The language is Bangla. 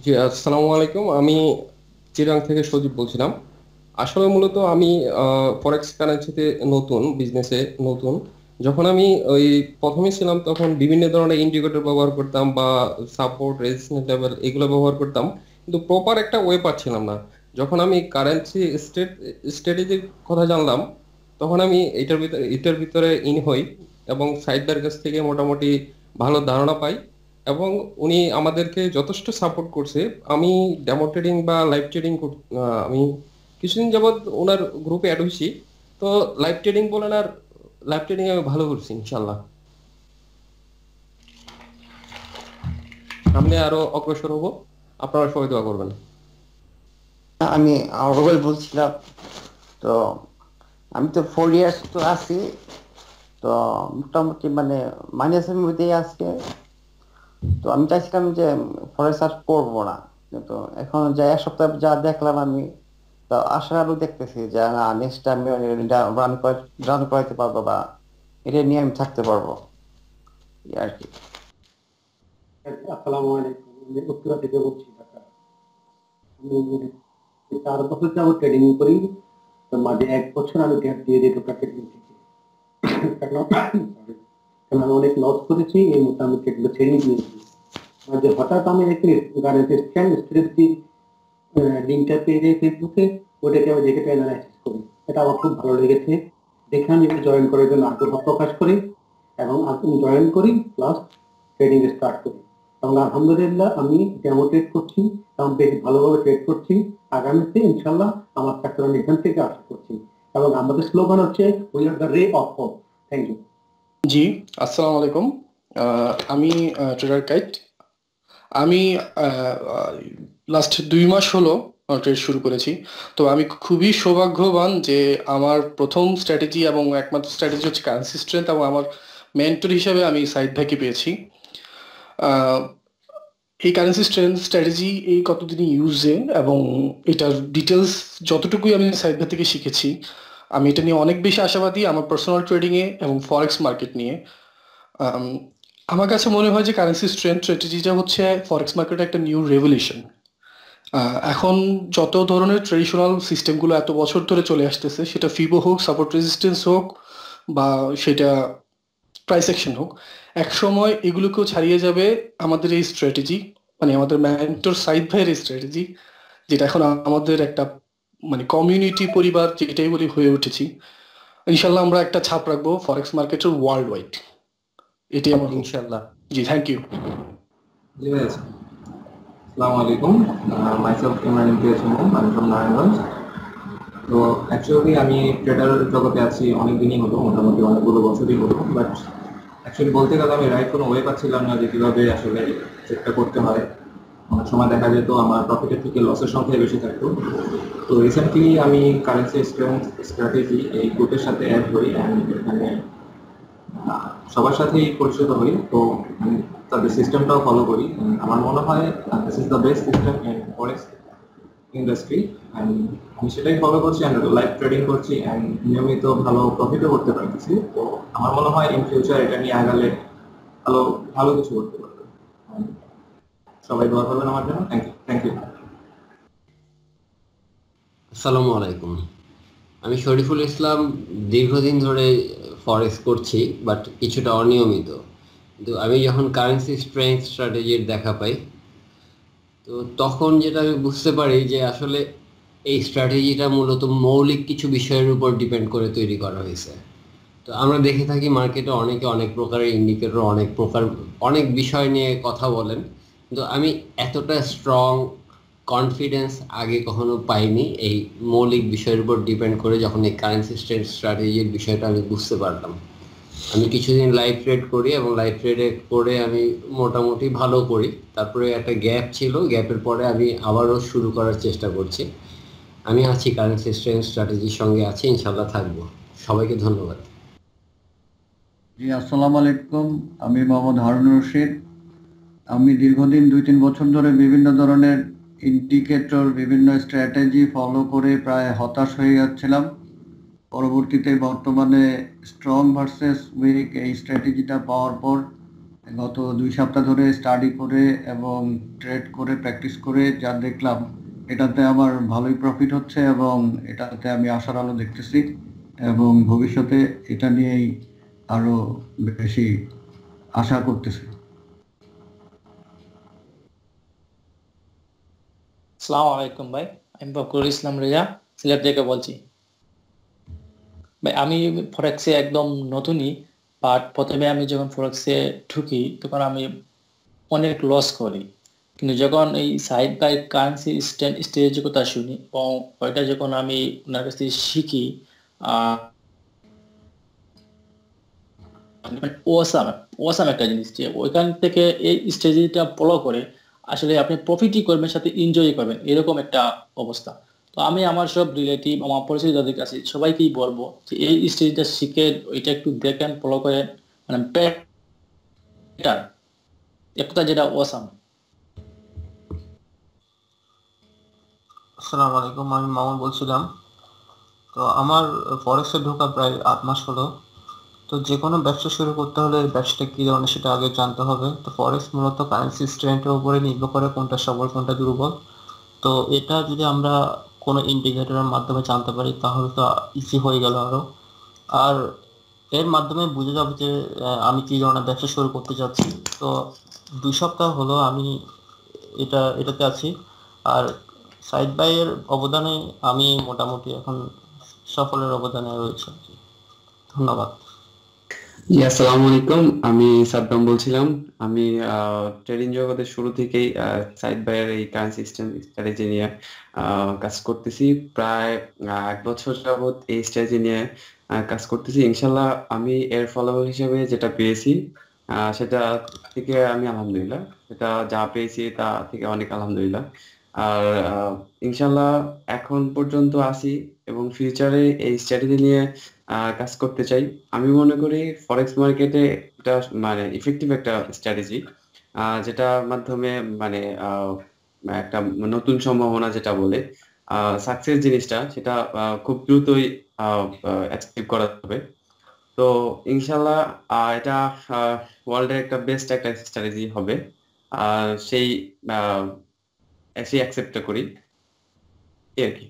জি, আসসালামু আলাইকুম। আমি চিরাং থেকে সজীব বলছিলাম। আসলে মূলত আমি ফরেক্স কারেন্সিতে নতুন, বিজনেসে নতুন। যখন আমি ওই প্রথমে ছিলাম তখন বিভিন্ন ধরনের ইন্ডিকেটর ব্যবহার করতাম বা সাপোর্ট, রেজিস্ট্যান্স লেভেল এগুলো ব্যবহার করতাম। কিন্তু প্রপার একটা ওয়ে পাচ্ছিলাম না। যখন আমি কারেন্সি স্ট্র্যাটেজির কথা জানলাম, তখন আমি এটার ভিতরে ইন হই এবং সাইদদার কাছ থেকে মোটামুটি ভালো ধারণা পাই এবং উনি আমাদেরকে যথেষ্ট সাপোর্ট করছে। আমি ডেমো ট্রেডিং বা লাইভ ট্রেডিং আমি কিছুদিন যাবত ওনার গ্রুপে অ্যাড হয়েছি। তো লাইভ ট্রেডিং বলেন আর লাইভ ট্রেডিং আমি ভালো করছি ইনশাল্লাহ। সামনে আরো অগ্রসর হব, আপনারা সবাই দোয়া করবেন। আমি রুবেল বলছিলাম। তো আমি তো 4 ইয়ার্স তো আছি। তো মোটামুটি মানে মাইনাসের মধ্যেই আজকে। তো আমি চাইছিলাম যে ফরেস্ট আর করবো না, কিন্তু এখন যা এক সপ্তাহ যা দেখলাম আমি, তো আশা আরো দেখতেছি যে না, নেক্সট টাইম রান করাইতে পারবো বা এটা নিয়ে আমি থাকতে পারবো, এই আর কি। আসসালামু আলাইকুম। আমি উত্তরা থেকে বলছি, ঢাকা। আমি 4 বছর যাবত ট্রেডিং করি। তো মাঝে 1 বছর আমি গ্যাপ দিয়ে দিই টোটাল ট্রেডিং থেকে। কারণ কারণ আমি অনেক লস করেছি, এই মুহূর্তে আমি ট্রেডগুলো ছেড়ে দিয়েছি। মাঝে হঠাৎ আমি একটি গাড়িতে স্ক্যান স্ট্রেটেজি লিঙ্কটা পেয়ে যাই ফেসবুকে। ওটাকে আমি দেখে অ্যানালাইসিস করি। এটা আমার খুব ভালো লেগেছে। দেখে আমি জয়েন করার জন্য আগ্রহ প্রকাশ করি এবং আমি জয়েন করি, প্লাস ট্রেডিং স্টার্ট করি। এবং আলহামদুলিল্লাহ আমি ডেমো ট্রেড করছি এবং বেশ ভালোভাবে ট্রেড করছি। আগামীতে ইনশাল্লাহ আমার চাকরি আমি এখান থেকে আশা করছি। এবং আমাদের স্লোগান হচ্ছে we are the ray of hope. Thank you. জি, আসসালামু আলাইকুম। আমি ট্রেডার কাইট। আমি লাস্ট 2 মাস হলো ট্রেড শুরু করেছি। তো আমি খুবই সৌভাগ্যবান যে আমার প্রথম স্ট্র্যাটেজি এবং একমাত্র স্ট্র্যাটেজি হচ্ছে কারেন্সি স্ট্রেংথ, এবং আমার মেন্টর হিসেবে আমি সাইদ ভাইকে পেয়েছি। আহ, এই কারেন্সি স্ট্রেংথ স্ট্র্যাটেজি এই কতদিনই ইউজে, এবং এটার ডিটেলস যতটুকুই আমি সাইদ ভাই থেকে শিখেছি, আমি এটা নিয়ে অনেক বেশি আশাবাদী আমার পার্সোনাল ট্রেডিংয়ে এবং ফরেক্স মার্কেট নিয়ে। আম, আমার কাছে মনে হয় যে কারেন্সি স্ট্রেংথ স্ট্র্যাটেজিটা হচ্ছে ফরেক্স মার্কেটে একটা নিউ রেভলিউশন। এখন যত ধরনের ট্রেডিশনাল সিস্টেমগুলো এত বছর ধরে চলে আসতেছে, সেটা ফিবো হোক, সাপোর্ট রেজিস্ট্যান্স হোক, বা সেটা প্রাইস অ্যাকশন হোক, এক সময় এগুলোকেও ছাড়িয়ে যাবে আমাদের এই স্ট্র্যাটেজি, মানে আমাদের মেন্টর সাইদ ভাইয়ের এই স্ট্র্যাটেজি, যেটা এখন আমাদের একটা মানে কমিউনিটি পরিবার যেটাই বলি হয়ে উঠেছি। ইনশাল্লাহ আমরা একটা ছাপ রাখবো ফরেক্স মার্কেটের ওয়ার্ল্ড ওয়াইড। এটাই আমার হোপ। ইনশাল্লাহ। জি, থ্যাংক ইউ। জি ভাই, আসসালামু আলাইকুম। মাইসেলফ ইমরান ইমতিয়াজ ইমন, আমি ফ্রম নারায়ণগঞ্জ। তো অ্যাকচুয়ালি আমি ট্রেডার জগতে আছি অনেক দিনই হলো, মোটামুটি অনেকগুলো বছরই হলো। বাট অ্যাকচুয়ালি বলতে গেলে আমি রাইট কোনো ওয়ে পাচ্ছিলাম না যে কীভাবে আসলে ট্রেডটা করতে হয়। অনেক সময় দেখা যেত আমার প্রফিটের থেকে লসের সংখ্যাই বেশি থাকতো। তো রিসেন্টলি আমি কারেন্সি স্ট্রেংথ স্ট্র্যাটেজি এই গ্রুপের সাথে অ্যাড হই, অ্যান্ড এখানে সবার সাথেই পরিচিত হই। তো আমি তাদের সিস্টেমটাও ফলো করি। আমার মনে হয় this is the best system in forex industry, and আমি সেটাই ফলো করছি, অ্যান্ড লাইভ ট্রেডিং করছি, অ্যান্ড নিয়মিত ভালো প্রফিটও করতে পারতেছি। তো আমার মনে হয় ইন ফিউচার এটা নিয়ে আগালে ভালো ভালো কিছু করতে পারবে। সবাই দোয়া করবেন আমার জন্য। Thank you, thank you. আসসালামু আলাইকুম। আমি শরীফুল ইসলাম। দীর্ঘদিন ধরে ফরেক্স করছি, বাট কিছুটা অনিয়মিত। কিন্তু আমি যখন কারেন্সি স্ট্রেংথ স্ট্র্যাটেজির দেখা পাই, তো তখন যেটা আমি বুঝতে পারি যে আসলে এই স্ট্র্যাটেজিটা মূলত মৌলিক কিছু বিষয়ের উপর ডিপেন্ড করে তৈরি করা হয়েছে। তো আমরা দেখে থাকি মার্কেটে অনেকে অনেক প্রকারের ইন্ডিকেটর, অনেক বিষয় নিয়ে কথা বলেন, কিন্তু আমি এতটা স্ট্রং কনফিডেন্স আগে কখনো পাইনি এই মৌলিক বিষয়ের উপর ডিপেন্ড করে। যখন এই কারেন্সি স্ট্র্যাটেজির বিষয়টা আমি বুঝতে পারলাম, আমি কিছুদিন লাইভ ট্রেড করি এবং লাইভ ট্রেডে করে আমি মোটামুটি ভালো করি। তারপরে একটা গ্যাপ ছিল, গ্যাপের পরে আমি আবারও শুরু করার চেষ্টা করছি। আমি আছি কারেন্সি স্ট্র্যাটেজির সঙ্গে আছি, ইনশাল্লাহ থাকবো। সবাইকে ধন্যবাদ। জি, আসসালামু আলাইকুম। আমি মোহাম্মদ হারুনুর রশিদ। আমি দীর্ঘদিন 2-3 বছর ধরে বিভিন্ন ধরনের ইন্ডিকেটর, বিভিন্ন স্ট্র্যাটেজি ফলো করে প্রায় হতাশ হয়ে যাচ্ছিলাম। পরবর্তীতে বর্তমানে স্ট্রং ভার্সেস উইক এই স্ট্র্যাটেজিটা পাওয়ার পর গত 2 সপ্তাহ ধরে স্টাডি করে এবং ট্রেড করে প্র্যাকটিস করে যা দেখলাম, এটাতে আমার ভালোই প্রফিট হচ্ছে এবং এটাতে আমি আশার আলো দেখতেছি এবং ভবিষ্যতে এটা নিয়েই আরো বেশি আশা করতেছি। আসসালামু আলাইকুম ভাই, আমি বকুল ইসলাম রেজা, সিলেট থেকে বলছি। ভাই আমি ফরেক্সে একদম নতুনই, বাট প্রথমে আমি যখন ফরেক্সে ঢুকি তখন আমি অনেক লস করি, কিন্তু যখন এই সাইড বাই কারেন্সি স্ট্র্যাটেজির কথা শুনি এবং ওইটা যখন আমি ওনার কাছ থেকে শিখি, ওয়াসাম ওয়াসাম একটা জিনিস যে ওইখান থেকে এই স্ট্র্যাটেজিটা ফলো করে আসলে আপনি প্রফিটই করবেন, সাথে এনজয় করবেন, এরকম একটা অবস্থা। তো আমি আমার সব রিলেটিভ, আমার পরিচিত যাদের কাছে সবাইকেই বলবো যে এই স্ট্র্যাটেজিটা শিখে ওইটা একটু দেখেন, ফলো করেন, মানে প্যাটার্ন একটা যেটা ওয়াসাম। আসসালামু আলাইকুম, আমি মামুন বলছিলাম। তো আমার ফরেক্সে ঢোকা প্রায় 8 মাস হলো। তো যে কোনো ব্যবসা শুরু করতে হলে ব্যবসাটা কি ধরনের সেটা আগে জানতে হবে। তো ফরেক্স মূলত কারেন্সি স্ট্রেংথের উপরে নির্ভর করে কোনটা সবল কোনটা দুর্বল। তো এটা যদি আমরা কোনো ইন্ডিকেটরের মাধ্যমে জানতে পারি তাহলে তো ইজি হয়ে গেল আরো। আর এর মাধ্যমে বুঝে যাবে যে আমি কি ধরনের ব্যবসা শুরু করতে যাচ্ছি। তো 2 সপ্তাহ হলো আমি এটাতে আছি। আর সাইড বাই এর অবদানে আমি মোটামুটি এখন সফলের অবদানে রয়েছে। ধন্যবাদ। জি, আসসালামু আলাইকুম। আমি সাদ্দাম বলছিলাম। আমি ট্রেডিং জগতের শুরু থেকেই সাইড বাইয়ের এই কারেন্সি স্ট্র্যাটেজি নিয়ে কাজ করতেছি। প্রায় 1 বছর যাবত এই স্ট্র্যাটেজি নিয়ে কাজ করতেছি। ইনশাল্লাহ আমি এর ফলাফল হিসেবে যেটা পেয়েছি সেটা থেকে আমি আলহামদুলিল্লাহ, সেটা যা পেয়েছি তা থেকে অনেক আলহামদুলিল্লাহ। আর ইনশাল্লাহ এখন পর্যন্ত আছি এবং ফিউচারে এই স্ট্র্যাটেজি নিয়ে কাজ করতে চাই। আমি মনে করি ফরেক্স মার্কেটে এটা মানে ইফেক্টিভ একটা স্ট্র্যাটেজি, যেটার মাধ্যমে মানে একটা নতুন সম্ভাবনা যেটা বলে সাকসেস জিনিসটা সেটা খুব দ্রুতই অ্যাচিভ করা যাবে। তো ইনশাল্লাহ এটা ওয়ার্ল্ডের একটা বেস্ট একটা স্ট্র্যাটেজি হবে। সেই অ্যাকসেপ্ট করি এই আর কি।